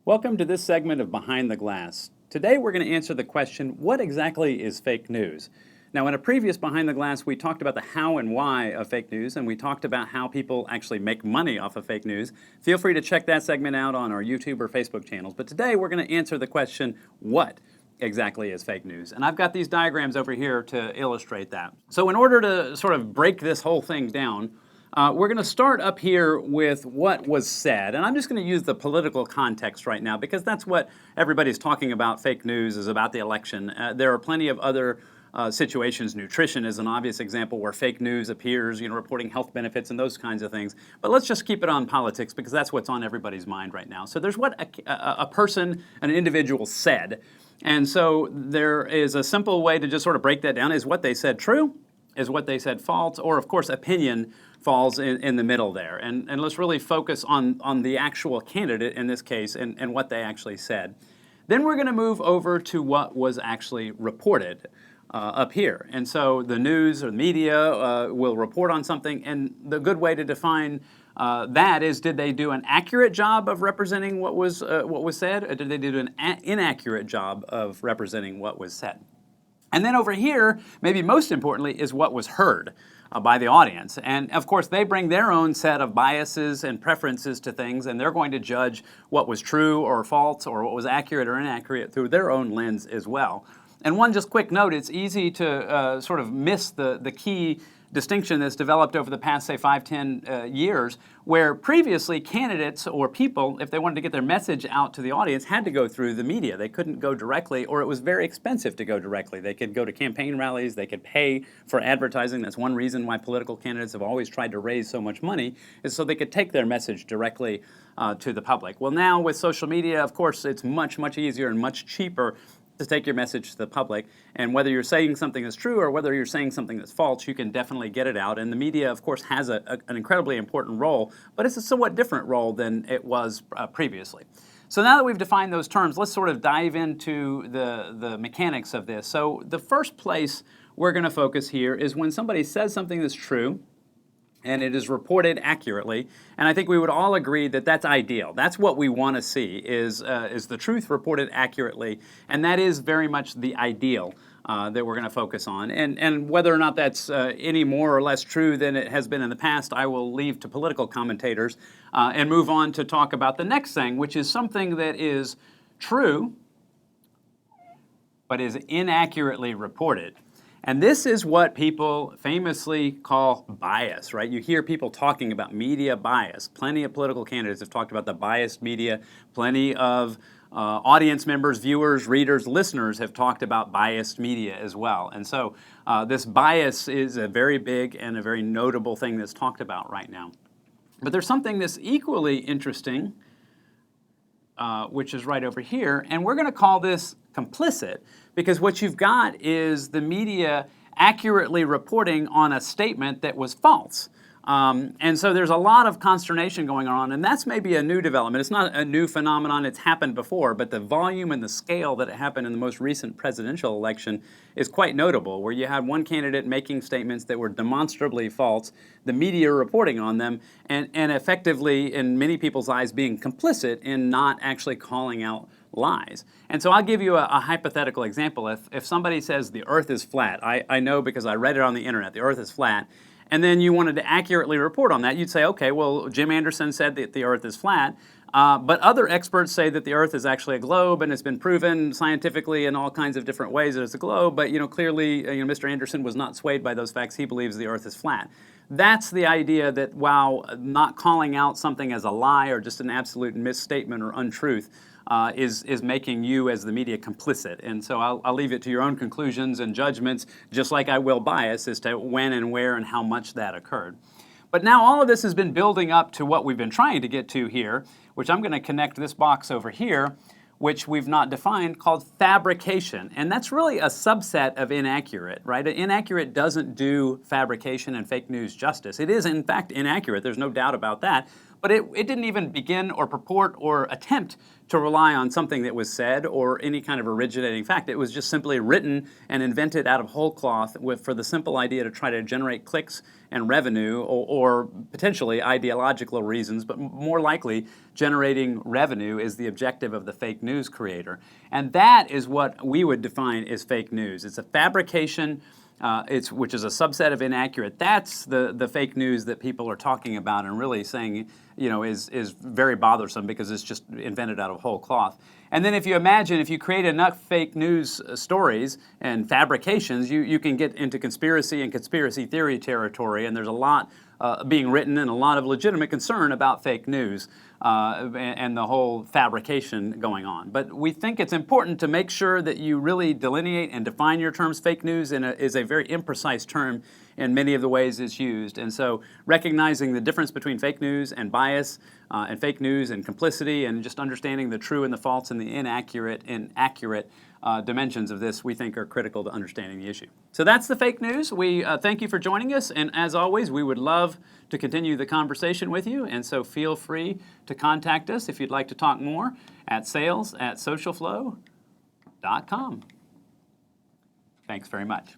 Welcome to this segment of Behind the Glass. Today we're going to answer the question, what exactly is fake news? Now, in a previous Behind the Glass, we talked about the how and why of fake news, and we talked about how people actually make money off of fake news. Feel free to check that segment out on our YouTube or Facebook channels. But today we're going to answer the question, what exactly is fake news? And I've got these diagrams over here to illustrate that. So in order to sort of break this whole thing down, we're going to start up here with what was said, and I'm just going to use the political context right now because that's what everybody's talking about. Fake news is about the election. There are plenty of other situations. Nutrition is an obvious example where fake news appears, reporting health benefits and those kinds of things. But let's just keep it on politics because that's what's on everybody's mind right now. So there's what a person, an individual said, and so there is a simple way to just sort of break that down. Is what they said true? Is what they said false? Or, of course, opinion falls in the middle there. And let's really focus on the actual candidate in this case and what they actually said. Then we're going to move over to what was actually reported up here. And so the news or the media will report on something, and the good way to define that is, did they do an accurate job of representing what was said, or did they do an inaccurate job of representing what was said? And then over here, maybe most importantly, is what was heard by the audience. And of course, they bring their own set of biases and preferences to things, and they're going to judge what was true or false or what was accurate or inaccurate through their own lens as well. And one just quick note, it's easy to sort of miss the key distinction that's developed over the past, say, 5-10 years, where previously candidates or people, if they wanted to get their message out to the audience, had to go through the media. They couldn't go directly, or it was very expensive to go directly. They could go to campaign rallies, they could pay for advertising. That's one reason why political candidates have always tried to raise so much money, is so they could take their message directly to the public. Well, now with social media, of course, it's much, much easier and much cheaper to take your message to the public, and whether you're saying something that's true or whether you're saying something that's false, you can definitely get it out. And the media, of course, has an incredibly important role, but it's a somewhat different role than it was previously. So now that we've defined those terms, let's sort of dive into the mechanics of this. So the first place we're going to focus here is when somebody says something that's true, and it is reported accurately, and I think we would all agree that that's ideal. That's what we want to see, is the truth reported accurately, and that is very much the ideal that we're going to focus on. And whether or not that's any more or less true than it has been in the past, I will leave to political commentators and move on to talk about the next thing, which is something that is true, but is inaccurately reported. And this is what people famously call bias, right? You hear people talking about media bias. Plenty of political candidates have talked about the biased media. Plenty of audience members, viewers, readers, listeners have talked about biased media as well. And so this bias is a very big and a very notable thing that's talked about right now. But there's something that's equally interesting, which is right over here, and we're going to call this complicit, because what you've got is the media accurately reporting on a statement that was false. And so there's a lot of consternation going on, and that's maybe a new development. It's not a new phenomenon, it's happened before, but the volume and the scale that it happened in the most recent presidential election is quite notable, where you had one candidate making statements that were demonstrably false, the media reporting on them, and effectively, in many people's eyes, being complicit in not actually calling out lies. And so I'll give you a hypothetical example. If somebody says the earth is flat, I know because I read it on the internet, the earth is flat, and then you wanted to accurately report on that, you'd say, okay, well, Jim Anderson said that the earth is flat, but other experts say that the earth is actually a globe, and it's been proven scientifically in all kinds of different ways that it's a globe, but clearly Mr. Anderson was not swayed by those facts. He believes the earth is flat. That's the idea that while not calling out something as a lie or just an absolute misstatement or untruth, is making you as the media complicit. And so I'll leave it to your own conclusions and judgments, just like I will bias, as to when and where and how much that occurred. But now all of this has been building up to what we've been trying to get to here, which I'm going to connect this box over here, which we've not defined, called fabrication. And that's really a subset of inaccurate, right? Inaccurate doesn't do fabrication and fake news justice. It is, in fact, inaccurate. There's no doubt about that. but it didn't even begin or purport or attempt to rely on something that was said or any kind of originating fact. It was just simply written and invented out of whole cloth for the simple idea to try to generate clicks and revenue, or potentially ideological reasons, but more likely generating revenue is the objective of the fake news creator. And that is what we would define as fake news. It's a fabrication, which is a subset of inaccurate. That's the fake news that people are talking about and really saying, is very bothersome because it's just invented out of whole cloth. And then if you create enough fake news stories and fabrications, you can get into conspiracy and conspiracy theory territory, and there's a lot being written and a lot of legitimate concern about fake news and the whole fabrication going on. But we think it's important to make sure that you really delineate and define your terms. Fake news is a very imprecise term in many of the ways it's used. And so recognizing the difference between fake news and bias, and fake news and complicity, and just understanding the true and the false and the inaccurate and accurate dimensions of this, we think are critical to understanding the issue. So that's the fake news. We thank you for joining us, and as always, we would love to continue the conversation with you, and so feel free to contact us if you'd like to talk more at sales@socialflow.com. Thanks very much.